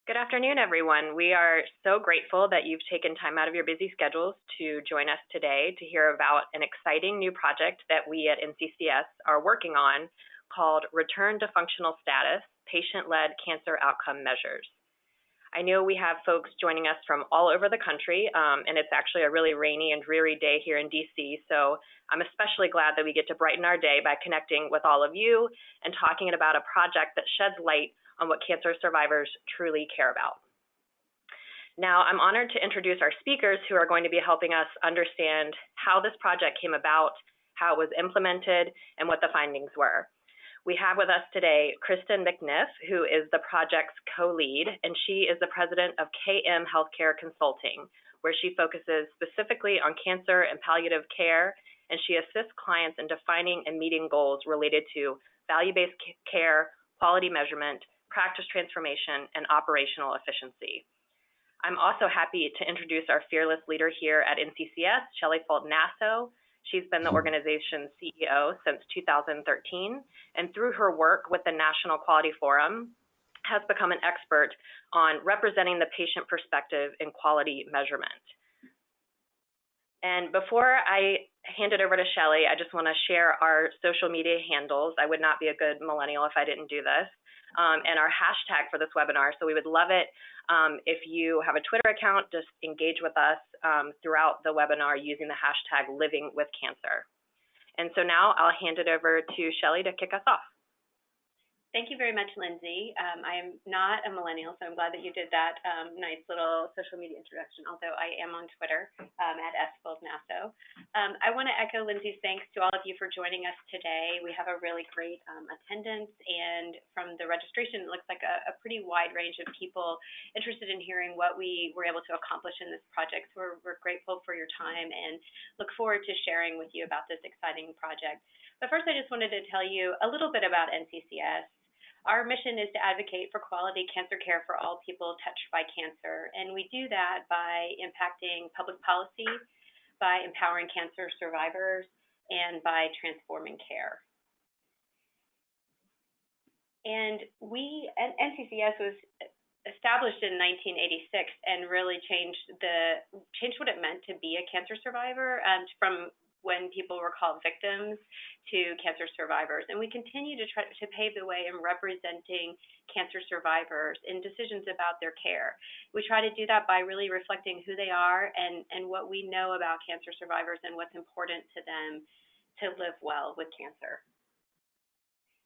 Good afternoon, everyone. We are so grateful that you've taken time out of your busy schedules to join us today to hear about an exciting new project that we at NCCS are working on called Return to Functional Status, Patient-Led Cancer Outcome Measures. I know we have folks joining us from all over the country, and it's actually a really rainy and dreary day here in DC, so I'm especially glad that we get to brighten our day by connecting with all of you and talking about a project that sheds light on what cancer survivors truly care about. Now, I'm honored to introduce our speakers who are going to be helping us understand how this project came about, how it was implemented, and what the findings were. We have with us today Kristen McNiff, who is the project's co-lead, and she is the president of KM Healthcare Consulting, where she focuses specifically on cancer and palliative care, and she assists clients in defining and meeting goals related to value-based care, quality measurement, practice transformation, and operational efficiency. I'm also happy to introduce our fearless leader here at NCCS, Shelley Fuld Nasso. She's been the organization's CEO since 2013, and through her work with the National Quality Forum, has become an expert on representing the patient perspective in quality measurement. And before I hand it over to Shelley, I just want to share our social media handles. I would not be a good millennial if I didn't do this. And our hashtag for this webinar. So we would love it if you have a Twitter account, just engage with us throughout the webinar using the hashtag #LivingWithCancer. And so now I'll hand it over to Shelley to kick us off. Thank you very much, Lindsay. I am not a millennial, so I'm glad that you did that nice little social media introduction, although I am on Twitter at @SFuldNasso. I want to echo Lindsay's thanks to all of you for joining us today. We have a really great attendance, and from the registration, it looks like a pretty wide range of people interested in hearing what we were able to accomplish in this project. So we're grateful for your time and look forward to sharing with you about this exciting project. But first, I just wanted to tell you a little bit about NCCS. Our mission is to advocate for quality cancer care for all people touched by cancer, and we do that by impacting public policy, by empowering cancer survivors, and by transforming care. And NCCS was established in 1986 and really changed what it meant to be a cancer survivor, from when people were called victims to cancer survivors. And we continue to try to pave the way in representing cancer survivors in decisions about their care. We try to do that by really reflecting who they are and what we know about cancer survivors and what's important to them to live well with cancer.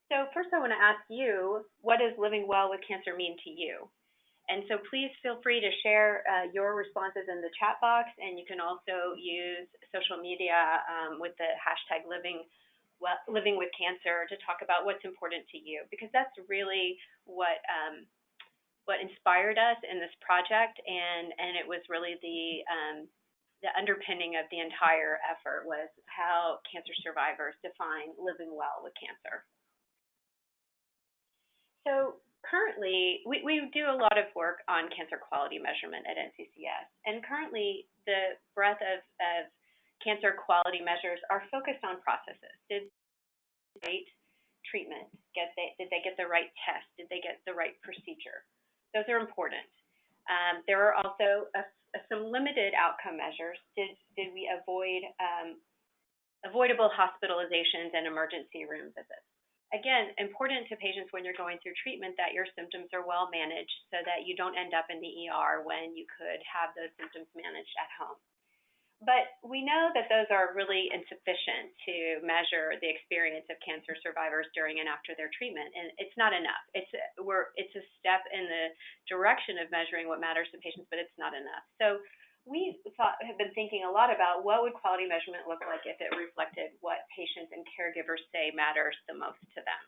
So first I want to ask you, what does living well with cancer mean to you? And so please feel free to share your responses in the chat box, and you can also use social media with the hashtag #LivingWithCancer to talk about what's important to you, because that's really what inspired us in this project, and it was really the underpinning of the entire effort was how cancer survivors define living well with cancer. So currently, we do a lot of work on cancer quality measurement at NCCS, and currently the breadth of cancer quality measures are focused on processes. Did they get treatment? Did they get the right test? Did they get the right procedure? Those are important. There are also some limited outcome measures. Did we avoid avoidable hospitalizations and emergency room visits? Again, important to patients when you're going through treatment that your symptoms are well managed so that you don't end up in the ER when you could have those symptoms managed at home. But we know that those are really insufficient to measure the experience of cancer survivors during and after their treatment, and it's not enough. It's a step in the direction of measuring what matters to patients, but it's not enough. So we have been thinking a lot about what would quality measurement look like if it reflected what patients and caregivers say matters the most to them.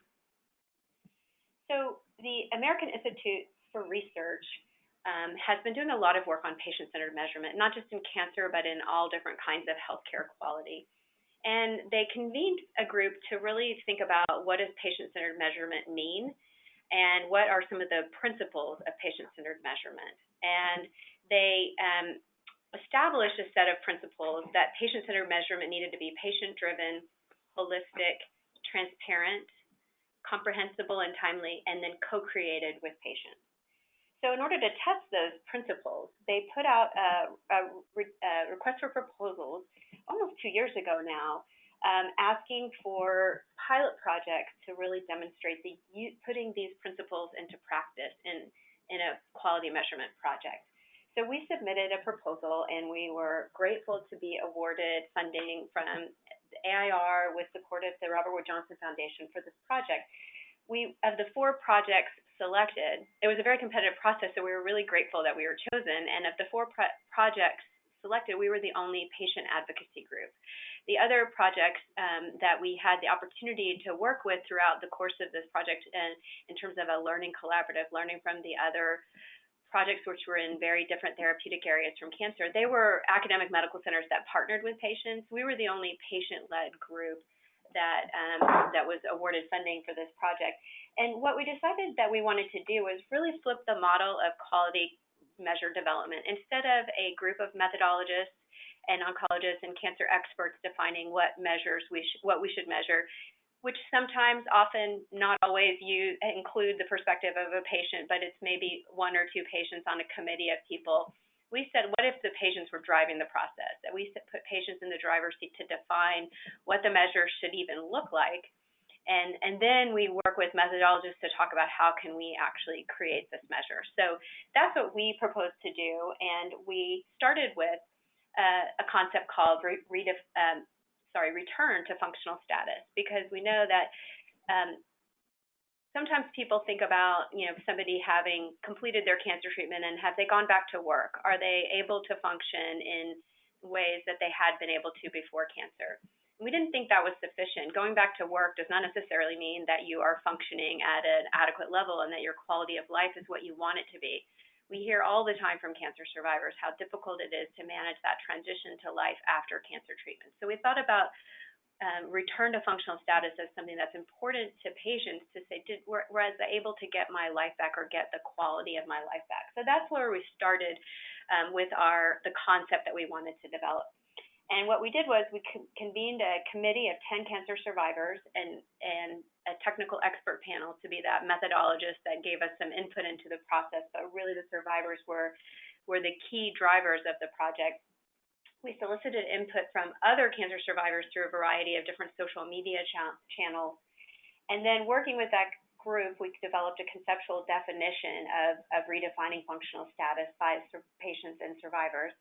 So the American Institute for Research has been doing a lot of work on patient-centered measurement, not just in cancer, but in all different kinds of healthcare quality. And they convened a group to really think about what does patient-centered measurement mean and what are some of the principles of patient-centered measurement. And they established a set of principles that patient-centered measurement needed to be patient-driven, holistic, transparent, comprehensible and timely, and then co-created with patients. So in order to test those principles, they put out a request for proposals almost 2 years ago now, asking for pilot projects to really demonstrate putting these principles into practice in a quality measurement project. So we submitted a proposal, and we were grateful to be awarded funding from the AIR with support of the Robert Wood Johnson Foundation for this project. Of the 4 projects selected, it was a very competitive process, so we were really grateful that we were chosen. And of the 4 projects selected, we were the only patient advocacy group. The other projects that we had the opportunity to work with throughout the course of this project, in terms of a learning collaborative, learning from the other projects which were in very different therapeutic areas from cancer, they were academic medical centers that partnered with patients. We were the only patient-led group that was awarded funding for this project. And what we decided that we wanted to do was really flip the model of quality measure development. Instead of a group of methodologists and oncologists and cancer experts defining what we should measure, which sometimes, often, not always include the perspective of a patient, but it's maybe 1 or 2 patients on a committee of people. We said, what if the patients were driving the process? That we put patients in the driver's seat to define what the measure should even look like. And then we work with methodologists to talk about how can we actually create this measure. So that's what we proposed to do. And we started with a concept called return to functional status, because we know that sometimes people think about, somebody having completed their cancer treatment and have they gone back to work? Are they able to function in ways that they had been able to before cancer? We didn't think that was sufficient. Going back to work does not necessarily mean that you are functioning at an adequate level and that your quality of life is what you want it to be. We hear all the time from cancer survivors how difficult it is to manage that transition to life after cancer treatment. So we thought about return to functional status as something that's important to patients to say, was I able to get my life back or get the quality of my life back? So that's where we started with the concept that we wanted to develop. And what we did was we convened a committee of 10 cancer survivors and a technical expert panel to be that methodologist that gave us some input into the process, but really the survivors were the key drivers of the project. We solicited input from other cancer survivors through a variety of different social media channels. And then working with that group, we developed a conceptual definition of redefining functional status by patients and survivors.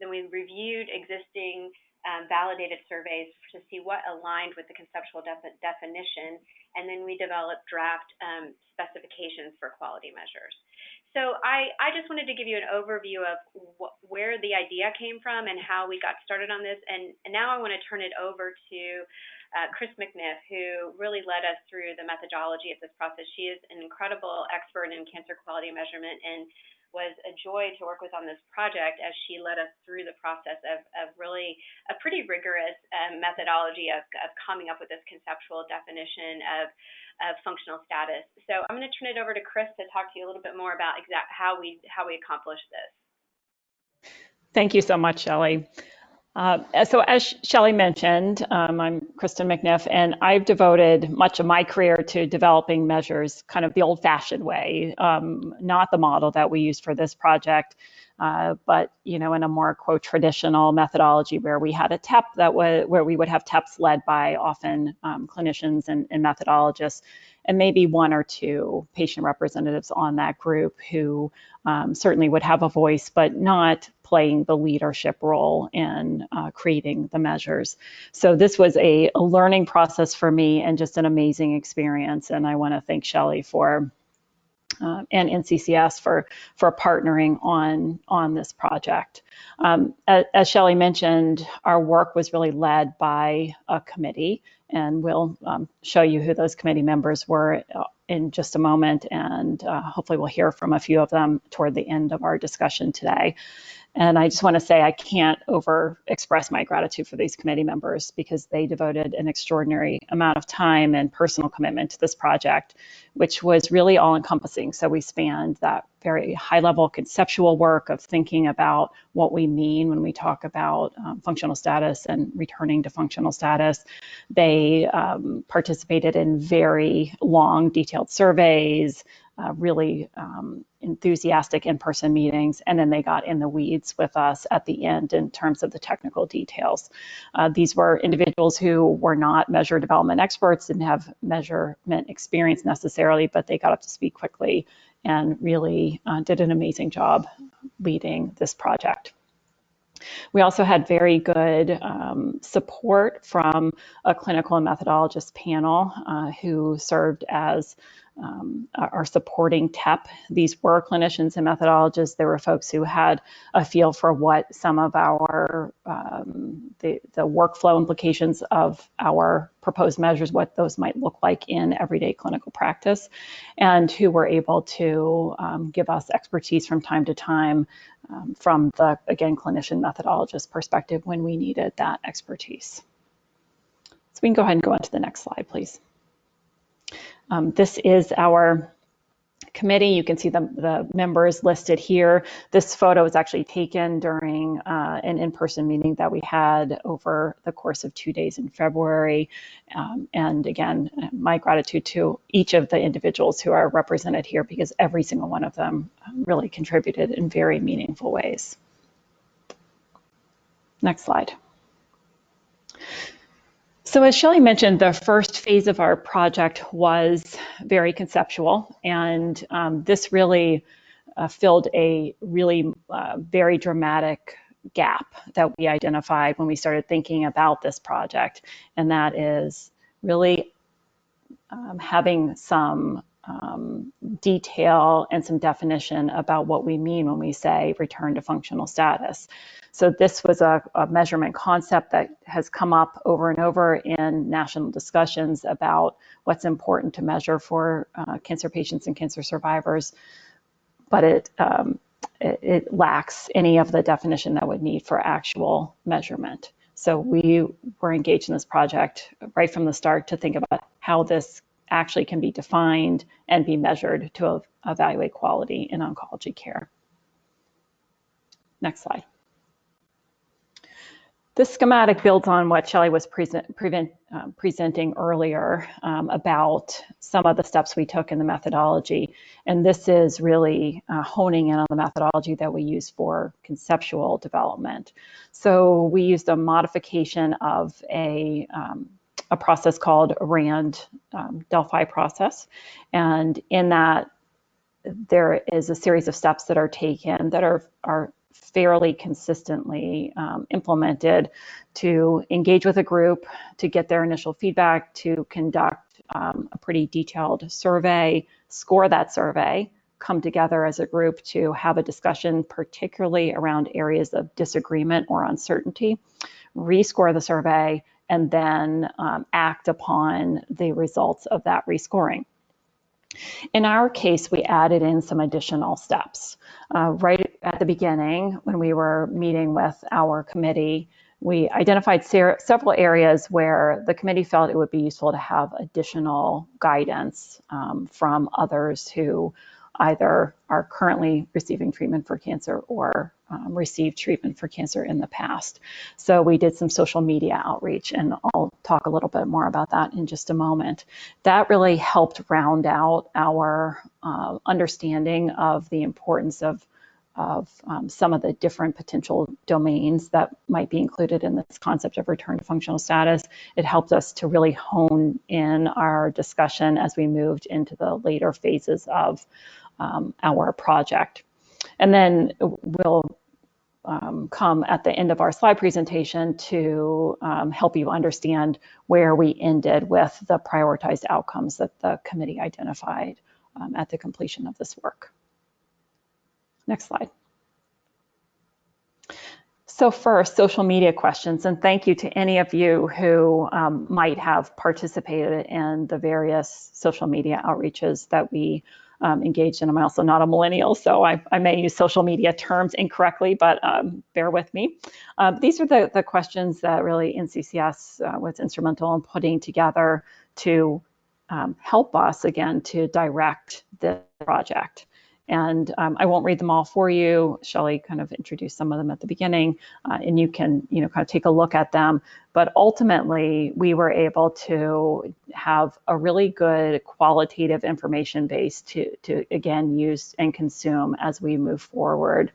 Then we reviewed existing validated surveys to see what aligned with the conceptual definition, and then we developed draft specifications for quality measures. So I just wanted to give you an overview of where the idea came from and how we got started on this, and now I want to turn it over to Kristen McNiff, who really led us through the methodology of this process. She is an incredible expert in cancer quality measurement and was a joy to work with on this project as she led us through the process of really a pretty rigorous methodology of coming up with this conceptual definition of functional status. So I'm going to turn it over to Chris to talk to you a little bit more about how we accomplished this. Thank you so much, Shelley. So as Shelley mentioned, I'm Kristen McNiff, and I've devoted much of my career to developing measures kind of the old-fashioned way, not the model that we used for this project, but in a more quote traditional methodology where we had a TEP where we would have TEPs led by often clinicians and methodologists, and maybe 1 or 2 patient representatives on that group who certainly would have a voice, but not playing the leadership role in creating the measures. So this was a learning process for me and just an amazing experience. And I want to thank Shelley and NCCS for partnering on this project. As Shelley mentioned, our work was really led by a committee, and we'll show you who those committee members were in just a moment, and hopefully we'll hear from a few of them toward the end of our discussion today. And I just want to say I can't express my gratitude for these committee members because they devoted an extraordinary amount of time and personal commitment to this project, which was really all-encompassing. So we spanned that very high-level conceptual work of thinking about what we mean when we talk about functional status and returning to functional status. They participated in very long, detailed surveys, really enthusiastic in-person meetings, and then they got in the weeds with us at the end in terms of the technical details. These were individuals who were not measure development experts, didn't have measurement experience necessarily, but they got up to speed quickly and really did an amazing job leading this project. We also had very good support from a clinical and methodologist panel who served as our supporting TEP. These were clinicians and methodologists. There were folks who had a feel for what some of our, the workflow implications of our proposed measures, what those might look like in everyday clinical practice, and who were able to give us expertise from time to time from the, again, clinician methodologist perspective when we needed that expertise. So we can go ahead and go on to the next slide, please. This is our committee. You can see the members listed here. This photo was actually taken during an in-person meeting that we had over the course of 2 days in February. And again, my gratitude to each of the individuals who are represented here, because every single one of them really contributed in very meaningful ways. Next slide. So as Shelley mentioned, the first phase of our project was very conceptual, and this really filled a really very dramatic gap that we identified when we started thinking about this project, and that is really having some detail and some definition about what we mean when we say return to functional status. So this was a measurement concept that has come up over and over in national discussions about what's important to measure for cancer patients and cancer survivors, but it lacks any of the definition that would need for actual measurement. So we were engaged in this project right from the start to think about how this actually can be defined and be measured to evaluate quality in oncology care. Next slide. This schematic builds on what Shelley was presenting earlier about some of the steps we took in the methodology. And this is really honing in on the methodology that we use for conceptual development. So we used a modification of a process called RAND Delphi process. And in that, there is a series of steps that are taken that are fairly consistently implemented to engage with a group, to get their initial feedback, to conduct a pretty detailed survey, score that survey, come together as a group to have a discussion, particularly around areas of disagreement or uncertainty, rescore the survey, and then act upon the results of that rescoring. In our case, we added in some additional steps. Right at the beginning, when we were meeting with our committee, we identified several areas where the committee felt it would be useful to have additional guidance from others who either are currently receiving treatment for cancer or received treatment for cancer in the past. So we did some social media outreach, and I'll talk a little bit more about that in just a moment. That really helped round out our understanding of the importance of some of the different potential domains that might be included in this concept of return to functional status. It helped us to really hone in our discussion as we moved into the later phases of our project. And then we'll come at the end of our slide presentation to help you understand where we ended with the prioritized outcomes that the committee identified at the completion of this work. Next slide. So first, social media questions, and thank you to any of you who might have participated in the various social media outreaches that we engaged in. I'm also not a millennial, so I may use social media terms incorrectly, but bear with me. These are the questions that really NCCS was instrumental in putting together to help us, again, to direct the project. And I won't read them all for you. Shelley kind of introduced some of them at the beginning, and you can, kind of take a look at them. But ultimately, we were able to have a really good qualitative information base to again, use and consume as we move forward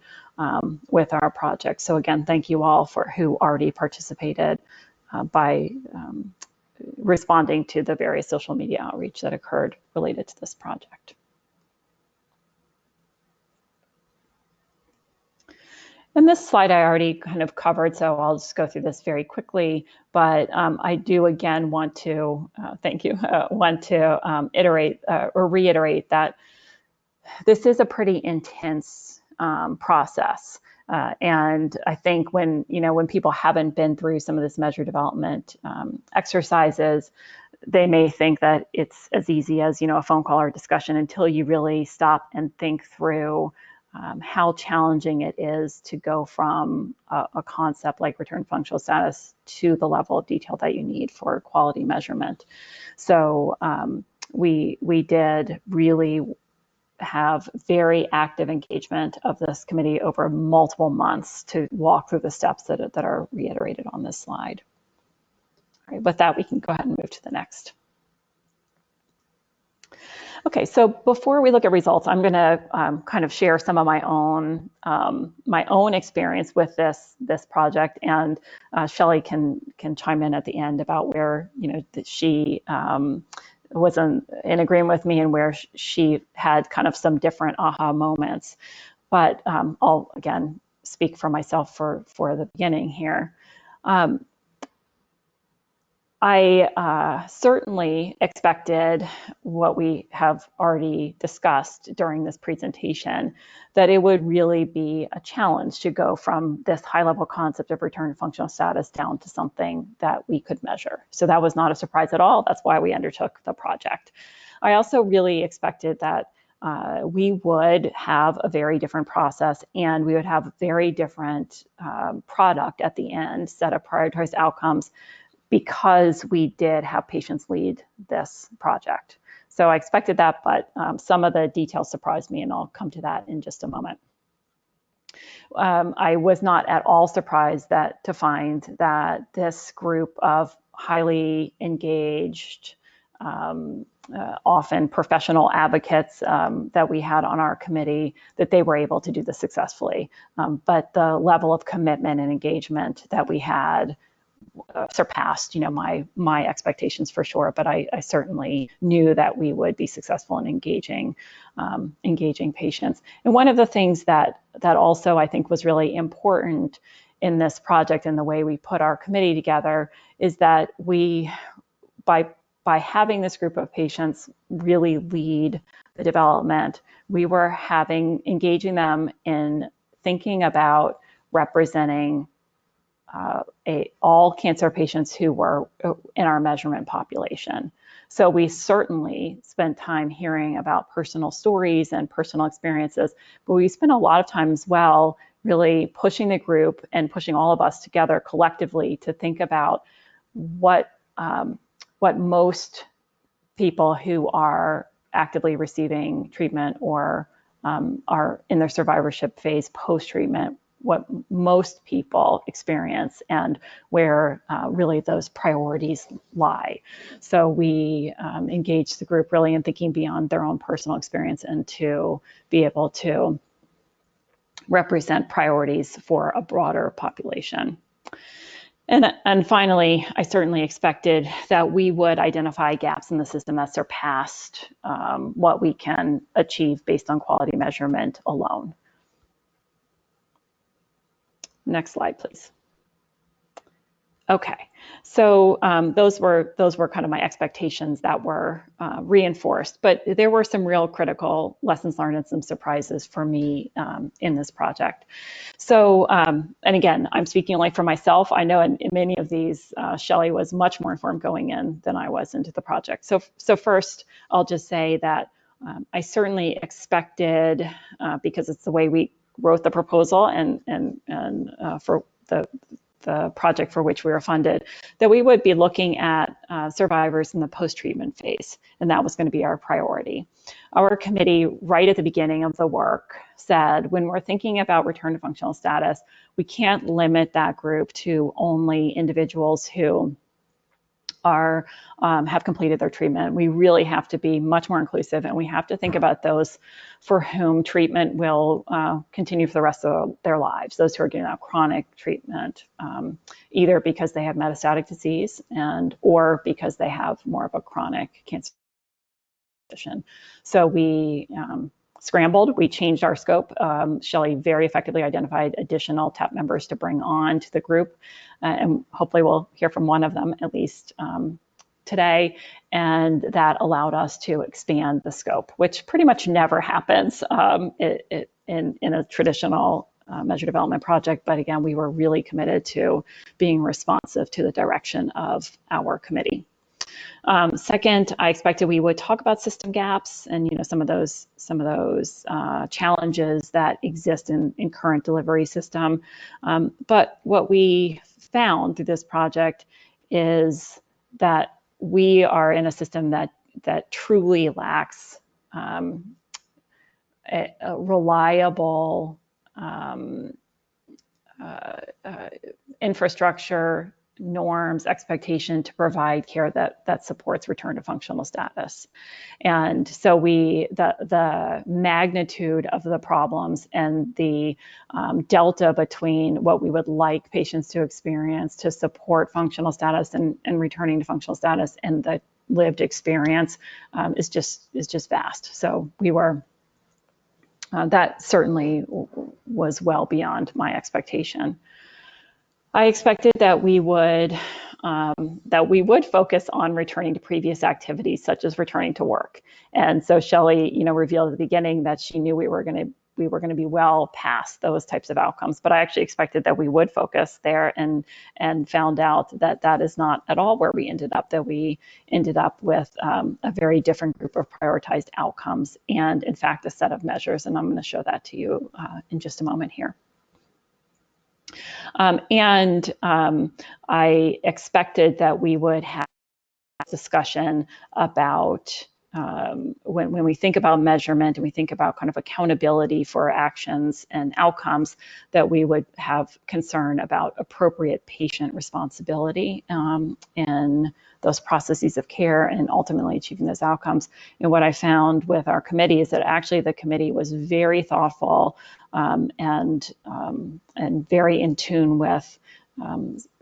with our project. So again, thank you all for who already participated by responding to the various social media outreach that occurred related to this project. And this slide I already kind of covered, so I'll just go through this very quickly. But I do again want to, thank you, iterate or reiterate that this is a pretty intense process. And I think when people haven't been through some of this measure development exercises, they may think that it's as easy as, a phone call or discussion until you really stop and think through how challenging it is to go from a concept like return functional status to the level of detail that you need for quality measurement. So we did really have very active engagement of this committee over multiple months to walk through the steps that are reiterated on this slide. All right, with that, we can go ahead and move to the next. Okay, so before we look at results, I'm going to kind of share some of my own experience with this project, and Shelley can chime in at the end about where that she was in agreement with me and where she had kind of some different aha moments. But I'll again speak for myself for the beginning here. I certainly expected what we have already discussed during this presentation, that it would really be a challenge to go from this high-level concept of return functional status down to something that we could measure. So that was not a surprise at all. That's why we undertook the project. I also really expected that we would have a very different process, and we would have a very different product at the end, set of prioritized outcomes, because we did have patients lead this project. So I expected that, but some of the details surprised me, and I'll come to that in just a moment. I was not at all surprised to find that this group of highly engaged, often professional advocates that we had on our committee, that they were able to do this successfully. But the level of commitment and engagement that we had surpassed, my expectations for sure. But I certainly knew that we would be successful in engaging patients. And one of the things that also I think was really important in this project and the way we put our committee together is that we, by having this group of patients really lead the development, we were engaging them in thinking about representing all cancer patients who were in our measurement population. So we certainly spent time hearing about personal stories and personal experiences, but we spent a lot of time as well really pushing the group and pushing all of us together collectively to think about what most people who are actively receiving treatment or are in their survivorship phase post-treatment, what most people experience and where really those priorities lie. So we engaged the group really in thinking beyond their own personal experience and to be able to represent priorities for a broader population. And finally, I certainly expected that we would identify gaps in the system that surpassed what we can achieve based on quality measurement alone. Next slide, please. Okay, so those were kind of my expectations that were reinforced, but there were some real critical lessons learned and some surprises for me in this project. So, and again, I'm speaking only for myself. I know in many of these, Shelley was much more informed going in than I was into the project. So first, I'll just say that I certainly expected, because it's the way we wrote the proposal and for the project for which we were funded, that we would be looking at survivors in the post-treatment phase, and that was going to be our priority. Our committee, right at the beginning of the work, said when we're thinking about return to functional status, we can't limit that group to only individuals who are have completed their treatment. We really have to be much more inclusive, and we have to think about those for whom treatment will continue for the rest of their lives, those who are getting out chronic treatment, either because they have metastatic disease or because they have more of a chronic cancer condition. So we scrambled, we changed our scope. Shelley very effectively identified additional TAP members to bring on to the group, and hopefully we'll hear from one of them at least today, and that allowed us to expand the scope, which pretty much never happens in a traditional measure development project. But again, we were really committed to being responsive to the direction of our committee. Second, I expected we would talk about system gaps and some of those challenges that exist in current delivery system. But what we found through this project is that we are in a system that truly lacks a reliable infrastructure, norms, expectation to provide care that supports return to functional status. And so the magnitude of the problems and the delta between what we would like patients to experience to support functional status and returning to functional status and the lived experience is just vast. So we were that certainly was well beyond my expectation. I expected that we would focus on returning to previous activities, such as returning to work. And so Shelley, revealed at the beginning that she knew we were going to be well past those types of outcomes. But I actually expected that we would focus there, and found out that that is not at all where we ended up. That we ended up with a very different group of prioritized outcomes, and in fact, a set of measures. And I'm going to show that to you in just a moment here. I expected that we would have a discussion about when we think about measurement and we think about kind of accountability for actions and outcomes, that we would have concern about appropriate patient responsibility in those processes of care and ultimately achieving those outcomes. And what I found with our committee is that actually the committee was very thoughtful and very in tune with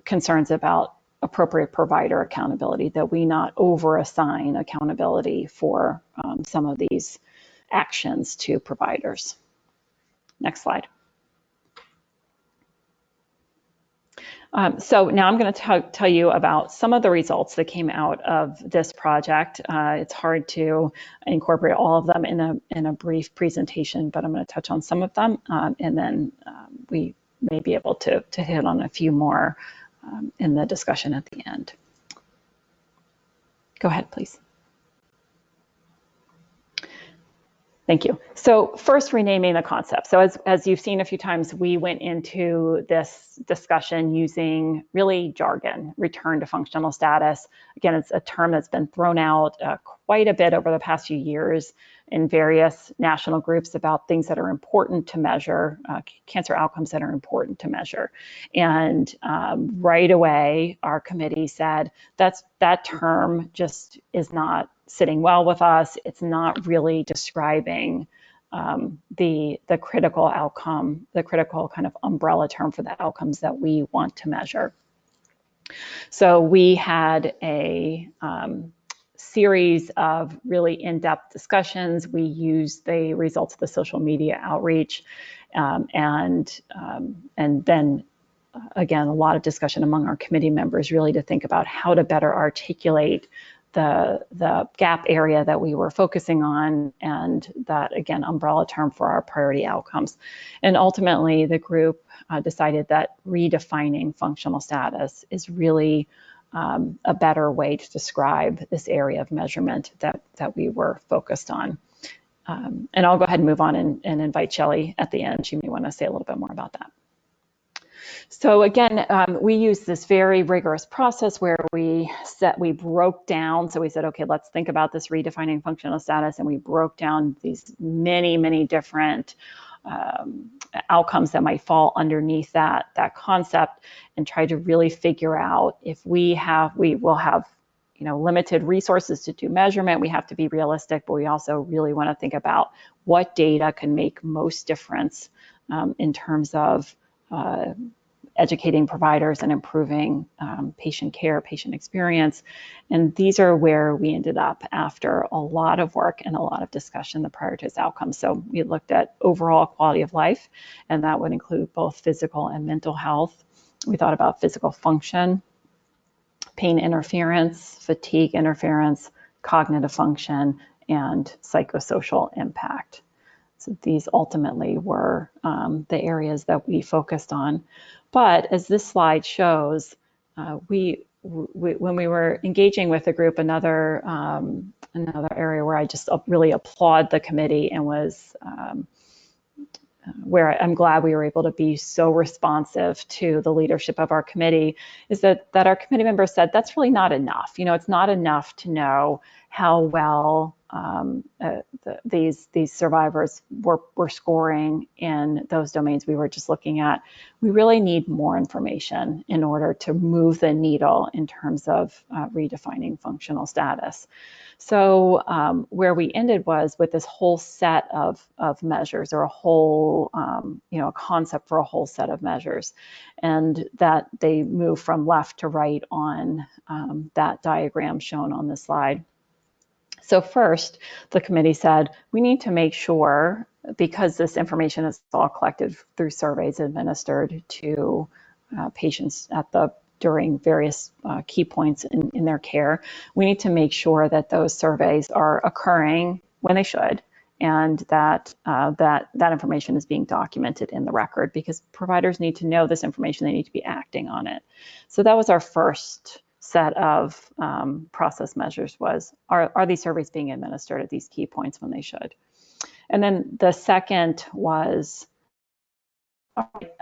concerns about appropriate provider accountability, that we not over-assign accountability for some of these actions to providers. Next slide. So now I'm going to tell you about some of the results that came out of this project. It's hard to incorporate all of them in a brief presentation, but I'm going to touch on some of them, and then we may be able to hit on a few more in the discussion at the end. Go ahead, please. Thank you. So first, renaming the concept. So as you've seen a few times, we went into this discussion using really jargon, return to functional status. Again, it's a term that's been thrown out quite a bit over the past few years in various national groups about things that are important to measure, cancer outcomes that are important to measure. And right away, our committee said that term just is not sitting well with us. It's not really describing the critical outcome, the critical kind of umbrella term for the outcomes that we want to measure. So we had a series of really in-depth discussions. We used the results of the social media outreach, and then again, a lot of discussion among our committee members really to think about how to better articulate the gap area that we were focusing on, and that, again, umbrella term for our priority outcomes. And ultimately, the group decided that redefining functional status is really a better way to describe this area of measurement that we were focused on. And I'll go ahead and move on and invite Shelley at the end. She may want to say a little bit more about that. So again, we used this very rigorous process where we broke down. So we said, okay, let's think about this redefining functional status, and we broke down these many different outcomes that might fall underneath that concept, and try to really figure out if we will have limited resources to do measurement. We have to be realistic, but we also really want to think about what data can make most difference in terms of educating providers and improving patient care, patient experience. And these are where we ended up after a lot of work and a lot of discussion, the prioritized outcomes. So we looked at overall quality of life, and that would include both physical and mental health. We thought about physical function, pain interference, fatigue interference, cognitive function, and psychosocial impact. So these ultimately were the areas that we focused on. But as this slide shows, when we were engaging with the group, another area where I just really applaud the committee and was where I'm glad we were able to be so responsive to the leadership of our committee, is that our committee members said that's really not enough. It's not enough to know how well these survivors were scoring in those domains we were just looking at. We really need more information in order to move the needle in terms of redefining functional status. So where we ended was with this whole set of measures, or a whole, a concept for a whole set of measures, and that they move from left to right on that diagram shown on the slide. So first, the committee said, we need to make sure, because this information is all collected through surveys administered to patients during various key points in their care, we need to make sure that those surveys are occurring when they should, and that information is being documented in the record, because providers need to know this information, they need to be acting on it. So that was our first set of process measures, was are these surveys being administered at these key points when they should? And then the second was,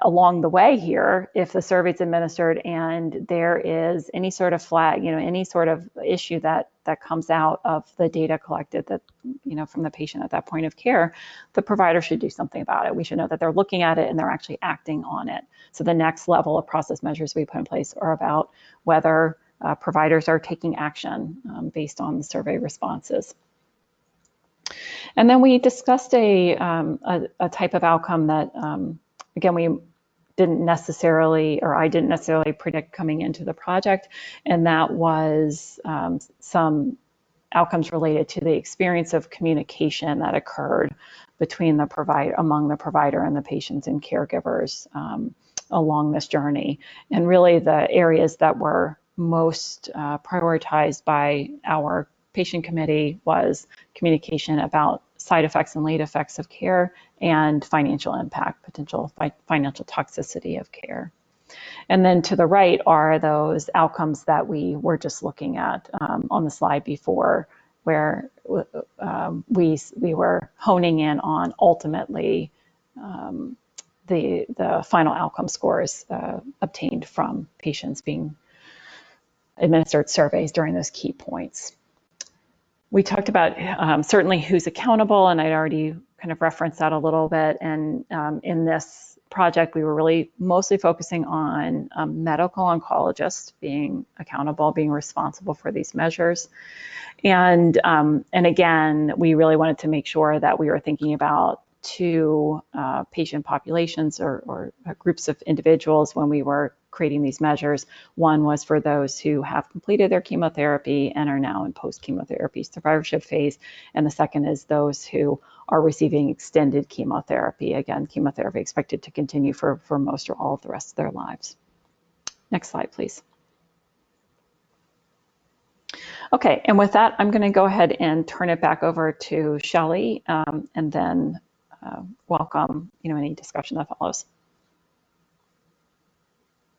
along the way here, if the survey is administered and there is any sort of flag, any sort of issue that comes out of the data collected from the patient at that point of care, the provider should do something about it. We should know that they're looking at it and they're actually acting on it. So the next level of process measures we put in place are about whether providers are taking action based on the survey responses. And then we discussed a type of outcome that, again, I didn't necessarily predict coming into the project, and that was some outcomes related to the experience of communication that occurred between among the provider and the patients and caregivers along this journey. And really the areas that were most prioritized by our patient committee was communication about side effects and late effects of care, and financial impact, potential financial toxicity of care. And then to the right are those outcomes that we were just looking at on the slide before, where we were honing in on ultimately the final outcome scores obtained from patients being administered surveys during those key points. We talked about certainly who's accountable, and I'd already kind of referenced that a little bit. And in this project, we were really mostly focusing on medical oncologists being accountable, being responsible for these measures. And again, we really wanted to make sure that we were thinking about two patient populations or groups of individuals when we were creating these measures. One was for those who have completed their chemotherapy and are now in post-chemotherapy survivorship phase. And the second is those who are receiving extended chemotherapy. Again, chemotherapy expected to continue for most or all of the rest of their lives. Next slide, please. Okay, and with that, I'm going to go ahead and turn it back over to Shelley, and then welcome any discussion that follows.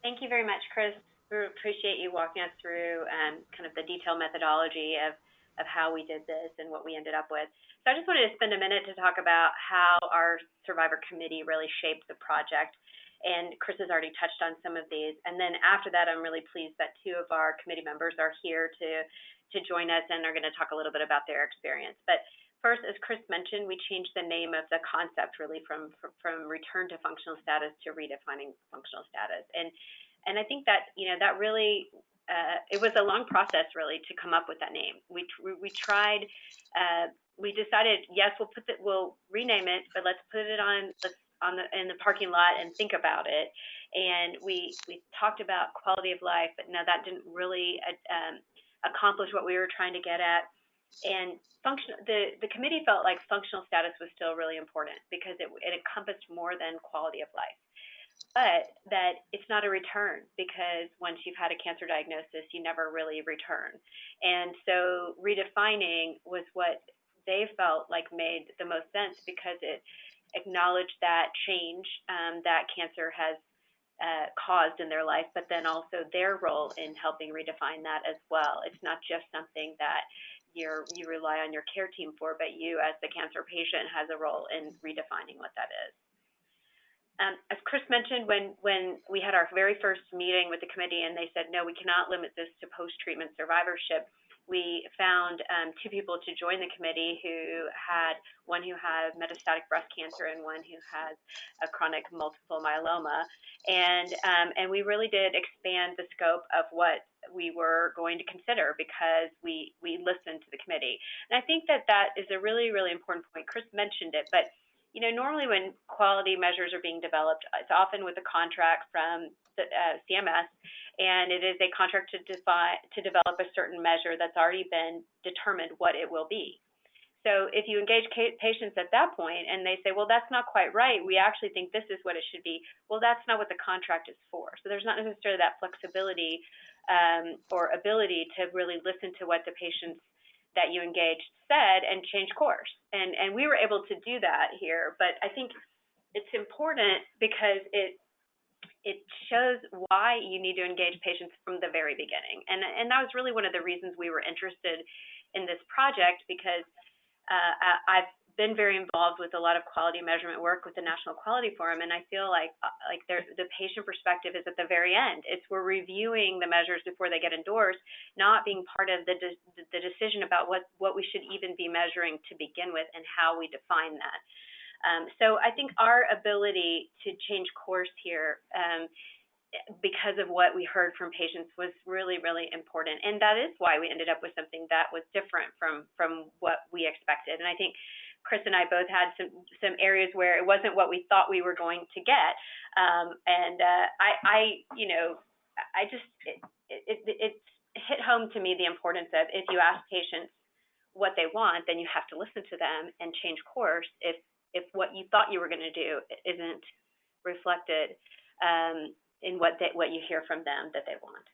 Thank you very much, Chris. We appreciate you walking us through kind of the detailed methodology of how we did this and what we ended up with. So I just wanted to spend a minute to talk about how our survivor committee really shaped the project. And Chris has already touched on some of these. And then after that, I'm really pleased that two of our committee members are here to join us and are going to talk a little bit about their experience. But first, as Chris mentioned, we changed the name of the concept really from return to functional status to redefining functional status. And I think that, that really, it was a long process really to come up with that name. We tried, we decided, yes, we'll rename it, but let's put it in the parking lot and think about it. And we talked about quality of life, but no, that didn't really accomplish what we were trying to get at. And the committee felt like functional status was still really important because it encompassed more than quality of life. But that it's not a return, because once you've had a cancer diagnosis, you never really return. And so redefining was what they felt like made the most sense, because it acknowledged that change that cancer has caused in their life, but then also their role in helping redefine that as well. It's not just something that you rely on your care team for, but you as the cancer patient has a role in redefining what that is. As Chris mentioned, when we had our very first meeting with the committee and they said, no, we cannot limit this to post-treatment survivorship, we found two people to join the committee one who had metastatic breast cancer and one who has a chronic multiple myeloma. And we really did expand the scope of what we were going to consider, because we listened to the committee. And I think that is a really, really important point. Chris mentioned it, but normally when quality measures are being developed, it's often with a contract from the CMS, and it is a contract to develop a certain measure that's already been determined what it will be. So if you engage patients at that point and they say, well, that's not quite right, we actually think this is what it should be, well, that's not what the contract is for. So there's not necessarily that flexibility or ability to really listen to what the patients that you engaged said and change course. And we were able to do that here, but I think it's important because it shows why you need to engage patients from the very beginning. And that was really one of the reasons we were interested in this project, because I've been very involved with a lot of quality measurement work with the National Quality Forum, and I feel like the patient perspective is at the very end. We're reviewing the measures before they get endorsed, not being part of the decision about what we should even be measuring to begin with and how we define that. So I think our ability to change course here, because of what we heard from patients, was really, really important. And that is why we ended up with something that was different from what we expected. And I think Chris and I both had some areas where it wasn't what we thought we were going to get. It hit home to me the importance of, if you ask patients what they want, then you have to listen to them and change course if what you thought you were going to do isn't reflected in what you hear from them that they want.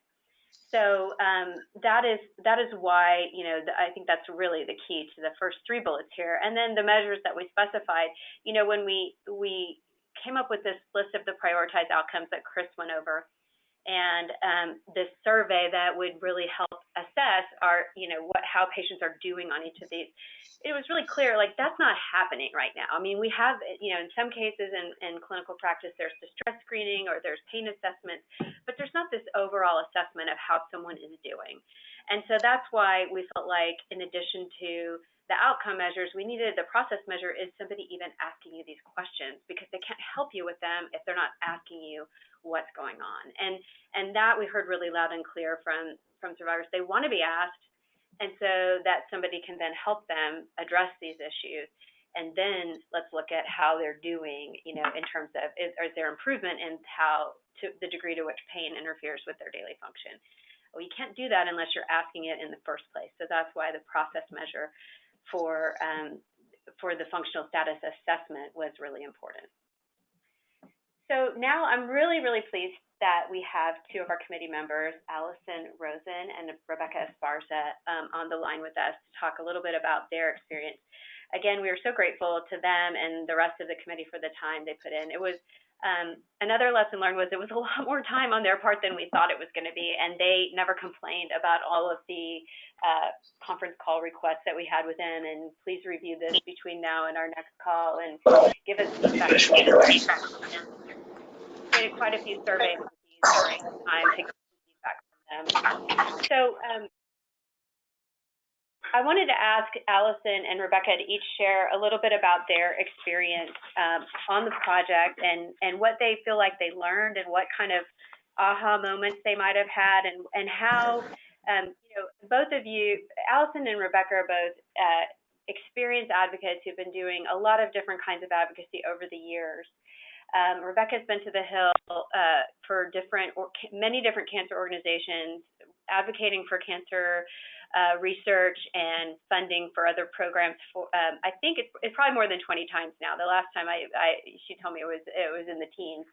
So that is why, I think that's really the key to the first three bullets here. And then the measures that we specified, when we came up with this list of the prioritized outcomes that Chris went over, and this survey that would really help assess how patients are doing on each of these, it was really clear, that's not happening right now. I mean, we have, in some cases in clinical practice, there's distress screening or there's pain assessments, but there's not this overall assessment of how someone is doing. And so that's why we felt like, in addition to the outcome measures, we needed the process measure, is somebody even asking you these questions, because they can't help you with them if they're not asking you what's going on. And that we heard really loud and clear from survivors. They want to be asked, and so that somebody can then help them address these issues. And then let's look at how they're doing, in terms of, is there improvement in the degree to which pain interferes with their daily function. Well, you can't do that unless you're asking it in the first place. So that's why the process measure for the functional status assessment was really important. So now I'm really, really pleased that we have two of our committee members, Allison Rosen and Rebecca Esparza, on the line with us to talk a little bit about their experience. Again, we are so grateful to them and the rest of the committee for the time they put in. It was another lesson learned was it was a lot more time on their part than we thought it was going to be, and they never complained about all of the conference call requests that we had with them. And please review this between now and our next call and give us feedback. created quite a few surveys during the time to get feedback from them. So I wanted to ask Allison and Rebecca to each share a little bit about their experience on the project and what they feel like they learned and what kind of aha moments they might have had and how, both of you, Allison and Rebecca, are both experienced advocates who've been doing a lot of different kinds of advocacy over the years. Rebecca's been to the Hill for many different cancer organizations, advocating for cancer research and funding for other programs. I think it's probably more than 20 times now. The last time she told me it was in the teens.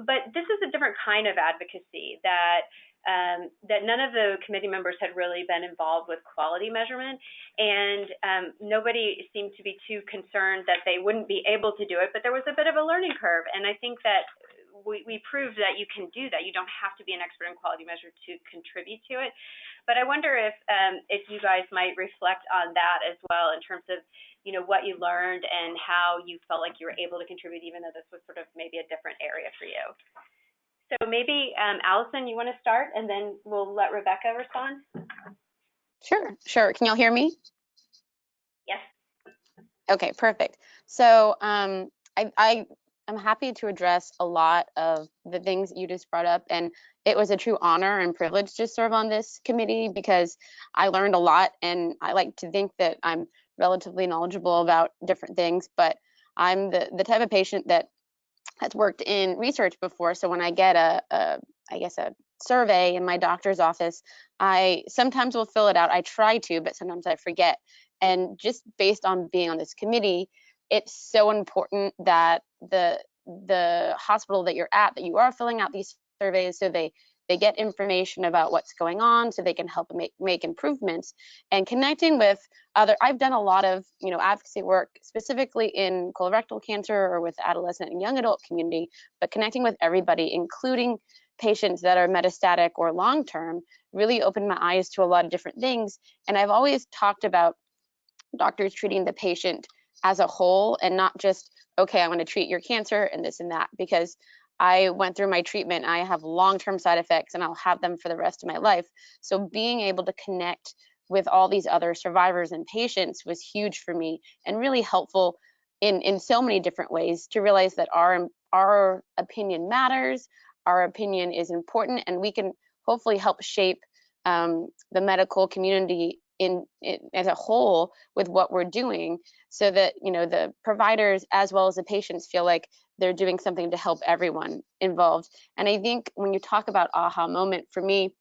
But this is a different kind of advocacy that none of the committee members had really been involved with quality measurement, and nobody seemed to be too concerned that they wouldn't be able to do it, but there was a bit of a learning curve, and I think that we proved that you can do that. You don't have to be an expert in quality measure to contribute to it. But I wonder if you guys might reflect on that as well in terms of what you learned and how you felt like you were able to contribute, even though this was sort of maybe a different area for you. So maybe, Allison, you want to start, and then we'll let Rebecca respond? Sure. Can y'all hear me? Yes. Okay, perfect. So I'm happy to address a lot of the things you just brought up, and it was a true honor and privilege to serve on this committee because I learned a lot, and I like to think that I'm relatively knowledgeable about different things, but I'm the type of patient that has worked in research before. So when I get a survey in my doctor's office, I sometimes will fill it out. I try to, but sometimes I forget. And just based on being on this committee, it's so important that the hospital that you're at, that you are filling out these surveys so they get information about what's going on so they can help make improvements. And connecting with I've done a lot of advocacy work specifically in colorectal cancer or with the adolescent and young adult community, but connecting with everybody, including patients that are metastatic or long-term, really opened my eyes to a lot of different things. And I've always talked about doctors treating the patient as a whole and not just, okay, I'm going to treat your cancer and this and that, because I went through my treatment. I have long-term side effects and I'll have them for the rest of my life. So being able to connect with all these other survivors and patients was huge for me and really helpful in so many different ways to realize that our opinion matters, our opinion is important, and we can hopefully help shape the medical community as a whole with what we're doing, so that the providers as well as the patients feel like they're doing something to help everyone involved. And I think when you talk about aha moment, for me,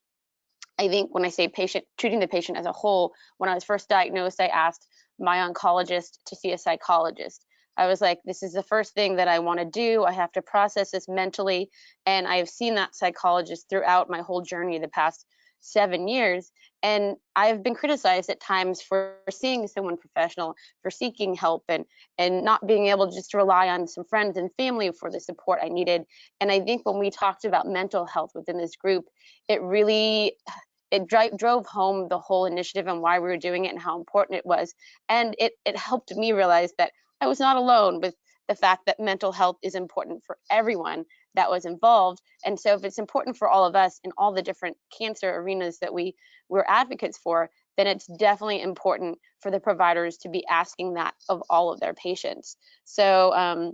I think when I say treating the patient as a whole, when I was first diagnosed, I asked my oncologist to see a psychologist. I was like, this is the first thing that I want to do. I have to process this mentally. And I have seen that psychologist throughout my whole journey the past 7 years. And I've been criticized at times for seeing someone professional, for seeking help and not being able just to rely on some friends and family for the support I needed. And I think when we talked about mental health within this group, it drove home the whole initiative and why we were doing it and how important it was. And it helped me realize that I was not alone with the fact that mental health is important for everyone that was involved. And so if it's important for all of us in all the different cancer arenas that we're advocates for, then it's definitely important for the providers to be asking that of all of their patients. So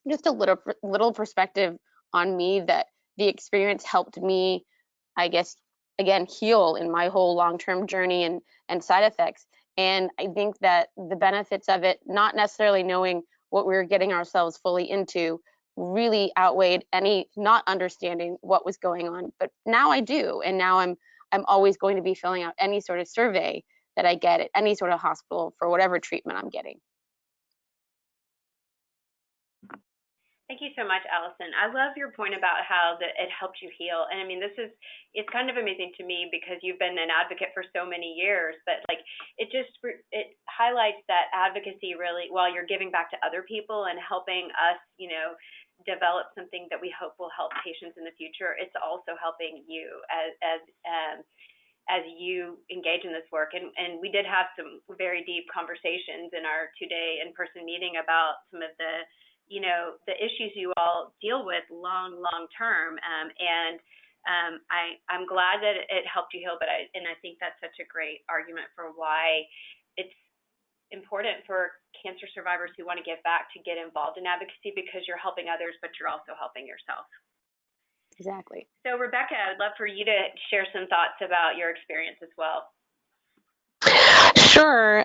just a little perspective on me, that the experience helped me, I guess, again, heal in my whole long-term journey and side effects. And I think that the benefits of it, not necessarily knowing what we were getting ourselves fully into, really outweighed any not understanding what was going on. But now I do, and now I'm always going to be filling out any sort of survey that I get at any sort of hospital for whatever treatment I'm getting. Thank you so much, Allison. I love your point about how it helps you heal. And I mean, it's kind of amazing to me because you've been an advocate for so many years, but like it highlights that advocacy really, while you're giving back to other people and helping us, develop something that we hope will help patients in the future, it's also helping you as you engage in this work. And we did have some very deep conversations in our 2-day in-person meeting about some of the the issues you all deal with long term. I'm glad that it helped you heal, and I think that's such a great argument for why it's important for cancer survivors who want to give back to get involved in advocacy, because you're helping others, but you're also helping yourself. Exactly. So Rebecca, I'd love for you to share some thoughts about your experience as well. Sure.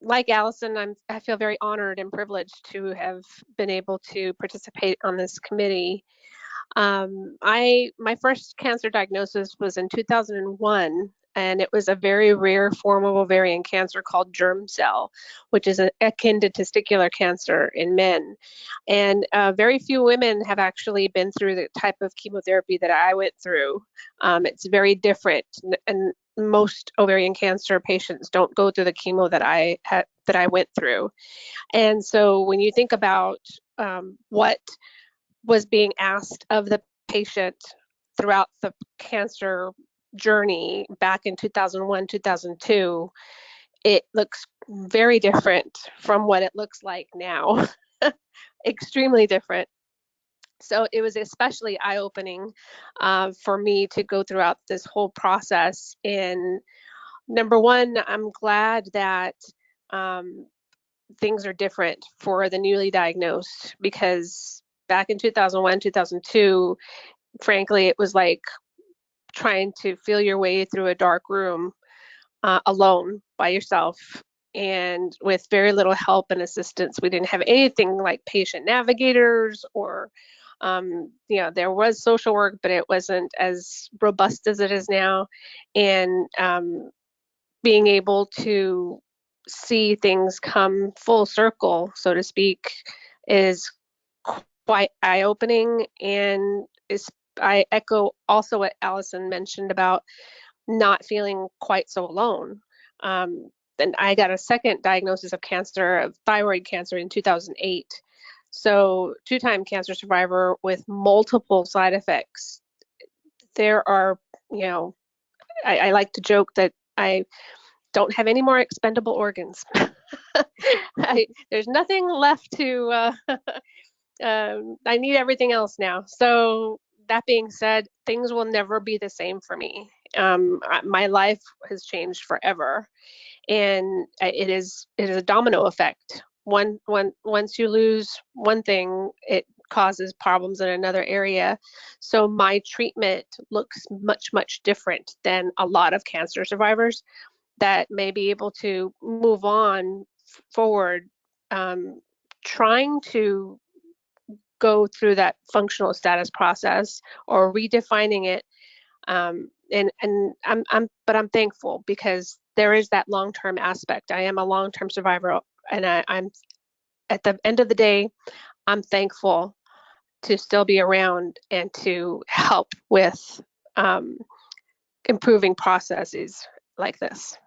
Like Allison, I feel very honored and privileged to have been able to participate on this committee. My first cancer diagnosis was in 2001, and it was a very rare form of ovarian cancer called germ cell, which is akin to testicular cancer in men. And very few women have actually been through the type of chemotherapy that I went through. It's very different, and most ovarian cancer patients don't go through the chemo that I went through. And so when you think about what was being asked of the patient throughout the cancer journey back in 2001, 2002, it looks very different from what it looks like now. Extremely different. So it was especially eye-opening for me to go throughout this whole process. And number one, I'm glad that things are different for the newly diagnosed, because back in 2001, 2002, frankly, it was like trying to feel your way through a dark room alone by yourself and with very little help and assistance. We didn't have anything like patient navigators or, there was social work, but it wasn't as robust as it is now. And being able to see things come full circle, so to speak, is quite eye-opening. And I echo also what Allison mentioned about not feeling quite so alone. And I got a second diagnosis of cancer, of thyroid cancer, in 2008. So two-time cancer survivor with multiple side effects. There are, I like to joke that I don't have any more expendable organs. There's nothing left to, I need everything else now. So that being said, things will never be the same for me. My life has changed forever, and it is a domino effect. Once you lose one thing, it causes problems in another area. So my treatment looks much different than a lot of cancer survivors that may be able to move on forward, trying to go through that functional status process or redefining it. And I'm thankful, because there is that long-term aspect. I am a long-term survivor, and I'm at the end of the day, I'm thankful to still be around and to help with improving processes like this.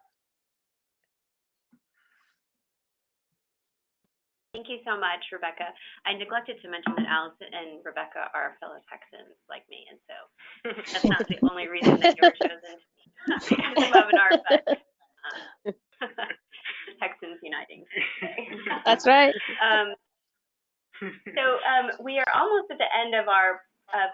Thank you so much, Rebecca. I neglected to mention that Allison and Rebecca are fellow Texans like me, and so that's not the only reason that you were chosen to be on the webinar, but Texans uniting. That's right. So we are almost at the end of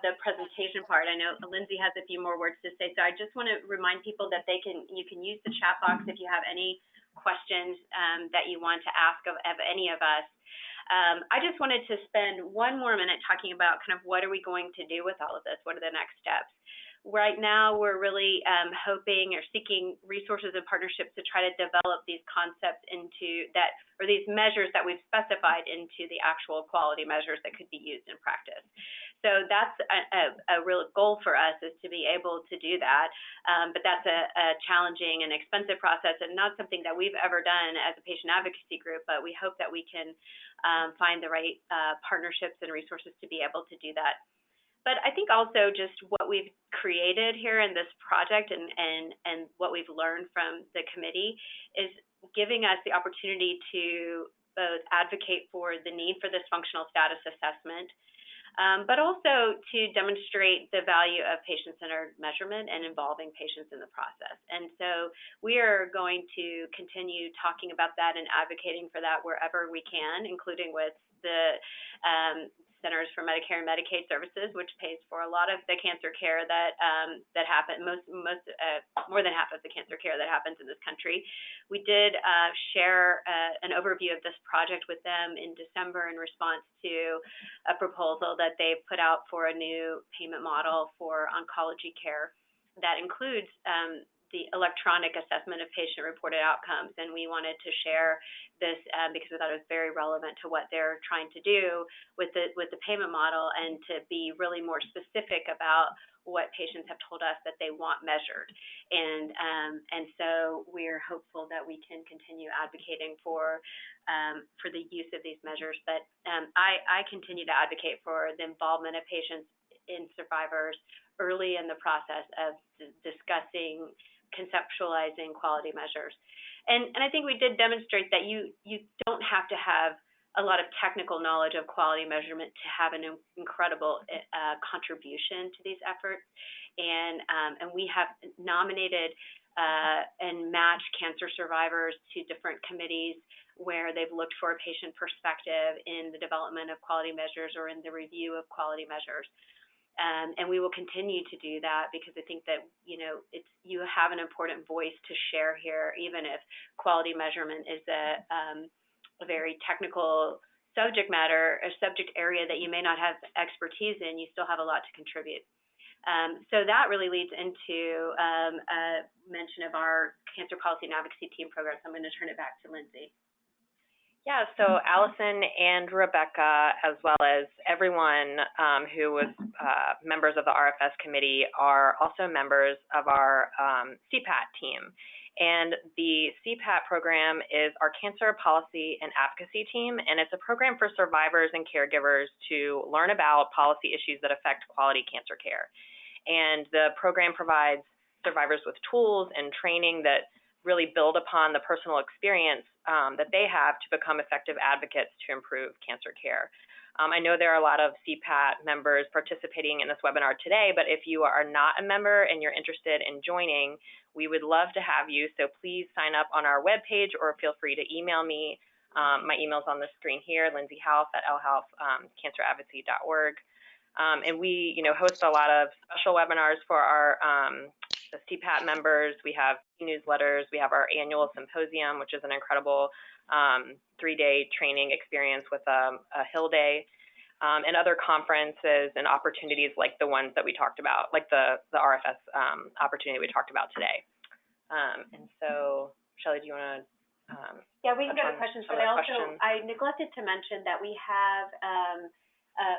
the presentation part. I know Lindsay has a few more words to say, so I just want to remind people that you can use the chat box if you have any questions that you want to ask of any of us. I just wanted to spend one more minute talking about kind of what are we going to do with all of this? What are the next steps? Right now, we're really hoping or seeking resources and partnerships to try to develop these concepts or these measures that we've specified into the actual quality measures that could be used in practice. So that's a real goal for us, is to be able to do that. But that's a challenging and expensive process, and not something that we've ever done as a patient advocacy group, but we hope that we can find the right partnerships and resources to be able to do that. But I think also just what we've created here in this project and what we've learned from the committee is giving us the opportunity to both advocate for the need for this functional status assessment, but also to demonstrate the value of patient-centered measurement and involving patients in the process. And so we are going to continue talking about that and advocating for that wherever we can, including with the Centers for Medicare and Medicaid Services, which pays for a lot of the cancer care that happen, more than half of the cancer care that happens in this country. We did share an overview of this project with them in December in response to a proposal that they put out for a new payment model for oncology care that includes the electronic assessment of patient-reported outcomes, and we wanted to share this because we thought it was very relevant to what they're trying to do with the payment model, and to be really more specific about what patients have told us that they want measured. And so we're hopeful that we can continue advocating for the use of these measures. But I continue to advocate for the involvement of patients in survivors early in the process of discussing, conceptualizing quality measures. And I think we did demonstrate that you don't have to have a lot of technical knowledge of quality measurement to have an incredible contribution to these efforts. And we have nominated and matched cancer survivors to different committees where they've looked for a patient perspective in the development of quality measures or in the review of quality measures. And we will continue to do that because I think that, you have an important voice to share here, even if quality measurement is a very technical subject matter, a subject area that you may not have expertise in, you still have a lot to contribute. So that really leads into a mention of our Cancer Policy and Advocacy Team program. So I'm going to turn it back to Lindsay. Yeah, so Allison and Rebecca, as well as everyone who was members of the RFS committee, are also members of our CPAT team. And the CPAP program is our Cancer Policy and Advocacy team, and it's a program for survivors and caregivers to learn about policy issues that affect quality cancer care. And the program provides survivors with tools and training that really build upon the personal experience that they have to become effective advocates to improve cancer care. I know there are a lot of CPAT members participating in this webinar today, but if you are not a member and you're interested in joining, we would love to have you. So please sign up on our webpage or feel free to email me. My email's on the screen here, Lindsay House at lhouse.canceradvocacy.org. And we host a lot of special webinars for our the CPAT members. We have newsletters. We have our annual symposium, which is an incredible 3-day training experience with a Hill Day, and other conferences and opportunities like the ones that we talked about, like the RFS opportunity we talked about today. And so, Shelley, do you want to? Yeah, we can go to questions, but I neglected to mention that we have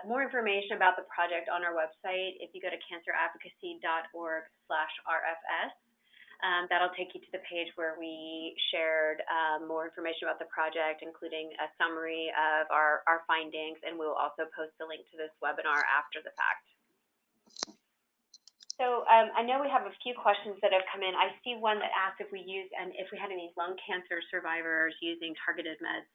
more information about the project on our website. If you go to canceradvocacy.org/RFS, that'll take you to the page where we shared more information about the project, including a summary of our findings, and we'll also post a link to this webinar after the fact. So I know we have a few questions that have come in. I see one that asked if we had any lung cancer survivors using targeted meds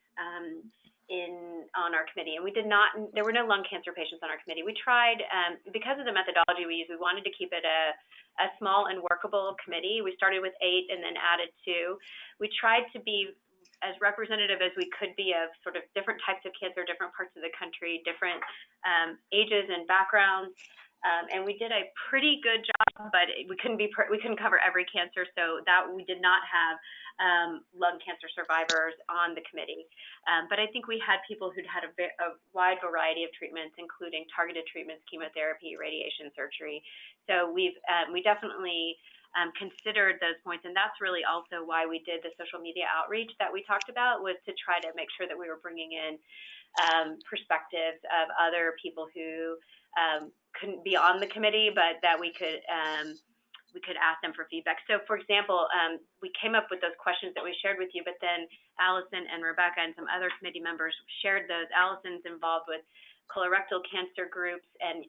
on our committee, and we did not. There were no lung cancer patients on our committee. We tried, because of the methodology we used, we wanted to keep it a small and workable committee. We started with 8 and then added 2. We tried to be as representative as we could be of sort of different types of cancer, different parts of the country, different ages and backgrounds. And we did a pretty good job, but we couldn't cover every cancer, so that we did not have lung cancer survivors on the committee. But I think we had people who'd had a wide variety of treatments, including targeted treatments, chemotherapy, radiation, surgery. So we definitely considered those points, and that's really also why we did the social media outreach that we talked about, was to try to make sure that we were bringing in perspectives of other people who couldn't be on the committee, but that we could ask them for feedback. So, for example, we came up with those questions that we shared with you, but then Allison and Rebecca and some other committee members shared those. Allison's involved with colorectal cancer groups and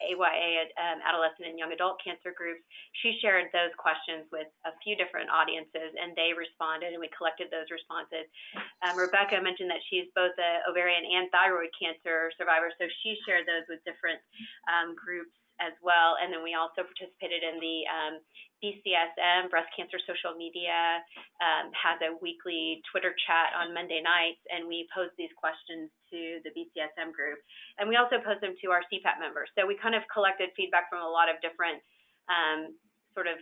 AYA, adolescent and young adult cancer groups. She shared those questions with a few different audiences, and they responded, and we collected those responses. Rebecca mentioned that she's both an ovarian and thyroid cancer survivor, so she shared those with different groups as well. And then we also participated in the BCSM, Breast Cancer Social Media, has a weekly Twitter chat on Monday nights, and we pose these questions to the BCSM group. And we also pose them to our CPAP members. So we kind of collected feedback from a lot of different sort of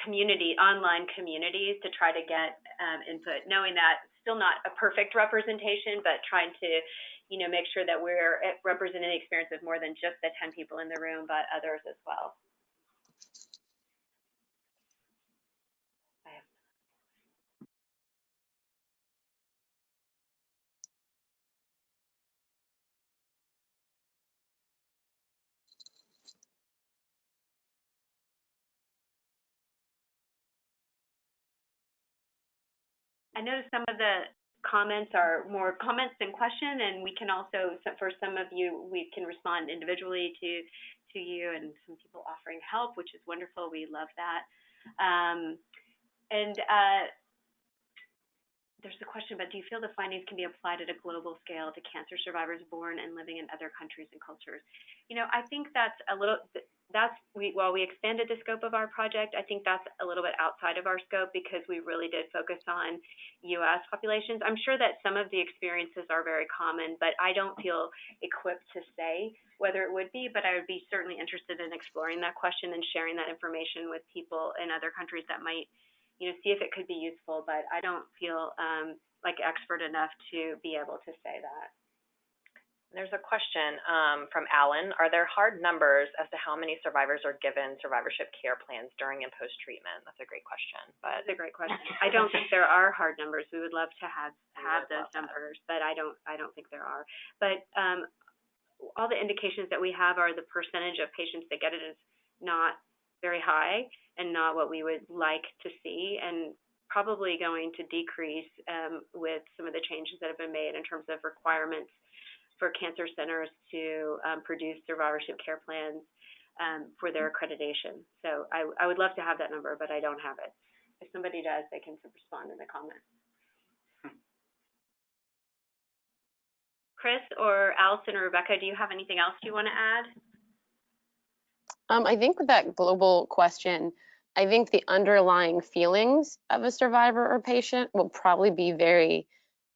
online communities to try to get input, knowing that it's still not a perfect representation, but trying to, make sure that we're representing the experience of more than just the 10 people in the room, but others as well. I noticed some of the comments are more comments than question, and we can also, for some of you, we can respond individually to you, and some people offering help, which is wonderful. We love that. There's a question about, do you feel the findings can be applied at a global scale to cancer survivors born and living in other countries and cultures? I think that's a little, while we expanded the scope of our project, I think that's a little bit outside of our scope because we really did focus on U.S. populations. I'm sure that some of the experiences are very common, but I don't feel equipped to say whether it would be, but I would be certainly interested in exploring that question and sharing that information with people in other countries that might see if it could be useful, but I don't feel like expert enough to be able to say that. There's a question from Alan. Are there hard numbers as to how many survivors are given survivorship care plans during and post-treatment? That's a great question. That's a great question. I don't think there are hard numbers. We would love to have those numbers, but I don't think there are. But all the indications that we have are the percentage of patients that get it is not very high and not what we would like to see, and probably going to decrease with some of the changes that have been made in terms of requirements for cancer centers to produce survivorship care plans for their accreditation. So I would love to have that number, but I don't have it. If somebody does, they can respond in the comments. Chris or Allison or Rebecca, do you have anything else you want to add? I think with that global question, I think the underlying feelings of a survivor or patient will probably be very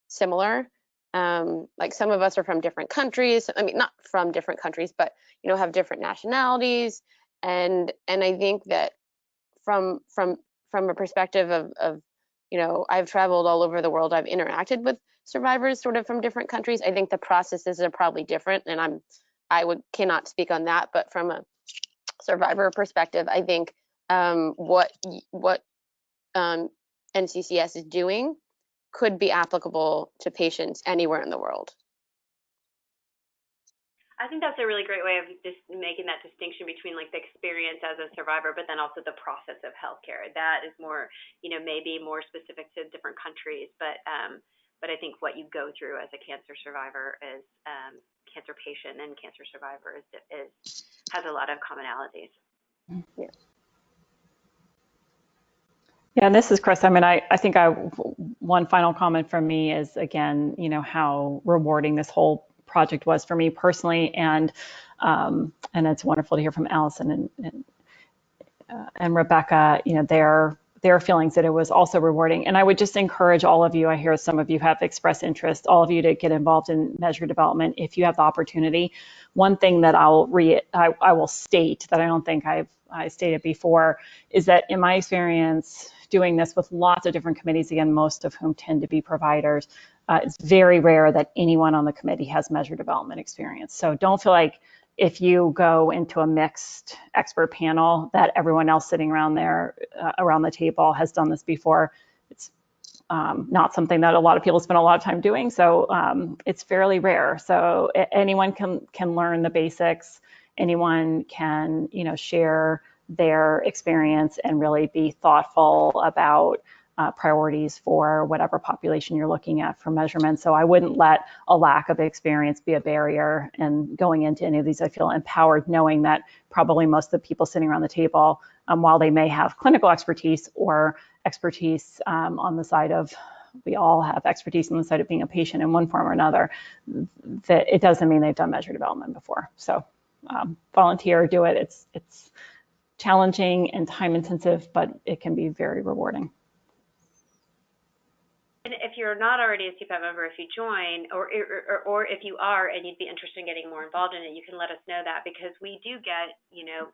similar. Like some of us are from different countries. I mean, not from different countries, but have different nationalities. And I think that from a perspective of I've traveled all over the world. I've interacted with survivors sort of from different countries. I think the processes are probably different, and cannot speak on that. But from a survivor perspective, I think what NCCS is doing could be applicable to patients anywhere in the world. I think that's a really great way of just making that distinction between like the experience as a survivor, but then also the process of healthcare. That is more, maybe more specific to different countries, but I think what you go through as a cancer survivor is cancer patient and cancer survivor has a lot of commonalities. Yeah. Yeah, and this is Chris. I mean, I think one final comment from me is, again, how rewarding this whole project was for me personally, and it's wonderful to hear from Allison and Rebecca, their feelings that it was also rewarding. And I would just encourage all of you, I hear some of you have expressed interest, all of you to get involved in measure development if you have the opportunity. One thing that I will state that I don't think I stated before is that in my experience doing this with lots of different committees, again, most of whom tend to be providers, it's very rare that anyone on the committee has measure development experience. So don't feel like if you go into a mixed expert panel that everyone else sitting around there, around the table has done this before. It's not something that a lot of people spend a lot of time doing. So it's fairly rare. So anyone can learn the basics. Anyone can, share their experience and really be thoughtful about priorities for whatever population you're looking at for measurement. So I wouldn't let a lack of experience be a barrier. And going into any of these, I feel empowered knowing that probably most of the people sitting around the table, while they may have clinical expertise or expertise on the side of, we all have expertise on the side of being a patient in one form or another, that it doesn't mean they've done measure development before. So volunteer or do it. It's challenging and time intensive, but it can be very rewarding. And if you're not already a CPAP member, if you join, or if you are and you'd be interested in getting more involved in it, you can let us know that, because we do get,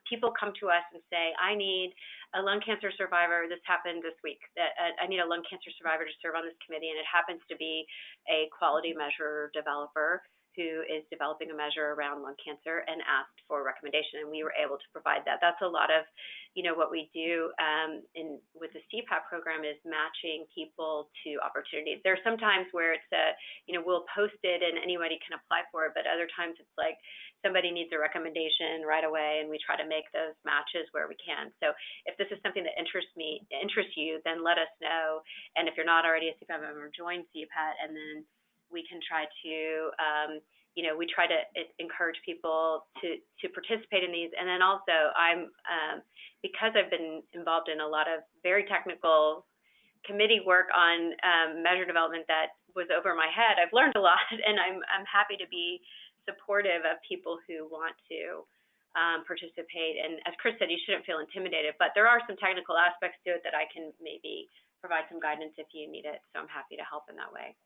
people come to us and say, I need a lung cancer survivor. This happened this week, that I need a lung cancer survivor to serve on this committee, and it happens to be a quality measure developer who is developing a measure around lung cancer and asked for a recommendation, and we were able to provide that. That's a lot of, what we do with the CPAP program is matching people to opportunities. There are some times where it's we'll post it and anybody can apply for it, but other times it's like somebody needs a recommendation right away, and we try to make those matches where we can. So if this is something that interests you, then let us know. And if you're not already a CPAP member, join CPAP, and then we can try to, we try to encourage people to participate in these. And then also, because I've been involved in a lot of very technical committee work on measure development that was over my head, I've learned a lot, and I'm happy to be supportive of people who want to participate. And as Chris said, you shouldn't feel intimidated, but there are some technical aspects to it that I can maybe provide some guidance if you need it. So I'm happy to help in that way.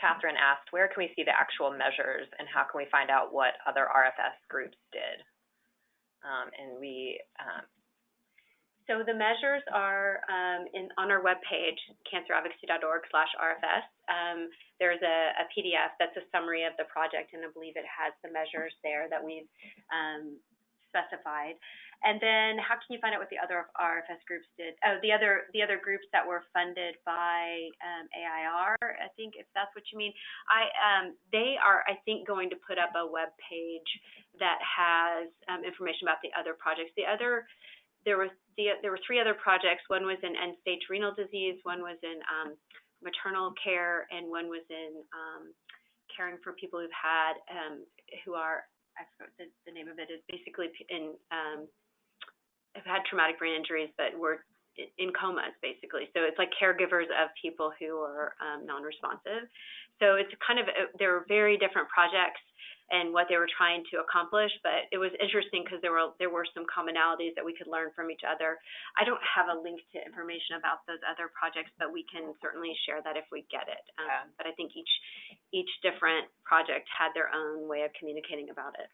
Catherine asked, where can we see the actual measures, and how can we find out what other RFS groups did? So the measures are on our webpage, canceradvocacy.org/RFS. There's a PDF that's a summary of the project, and I believe it has the measures there that we've specified. And then how can you find out what the other RFS groups did? Oh, the other groups that were funded by AIR, I think, if that's what you mean. They are, I think, going to put up a web page that has information about the other projects. There were 3 other projects. One was in end-stage renal disease, one was in maternal care, and one was in caring for people who've had, I forgot the name of it, is basically have had traumatic brain injuries but were in comas, basically. So it's like caregivers of people who are non-responsive. So it's kind of, there were very different projects and what they were trying to accomplish, but it was interesting because there were some commonalities that we could learn from each other. I don't have a link to information about those other projects, but we can certainly share that if we get it. But I think each different project had their own way of communicating about it.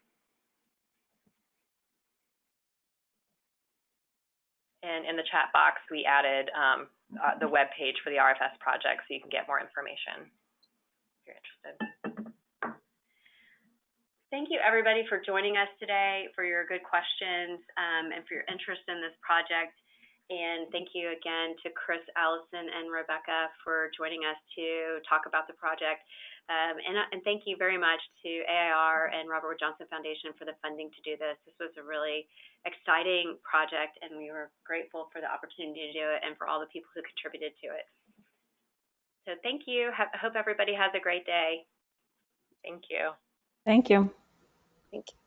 And in the chat box, we added the web page for the RFS project, so you can get more information if you're interested. Thank you, everybody, for joining us today, for your good questions, and for your interest in this project. And thank you again to Chris, Allison, and Rebecca for joining us to talk about the project. And thank you very much to AIR and Robert Wood Johnson Foundation for the funding to do this. This was a really exciting project, and we were grateful for the opportunity to do it and for all the people who contributed to it. So thank you. I hope everybody has a great day. Thank you. Thank you. Thank you.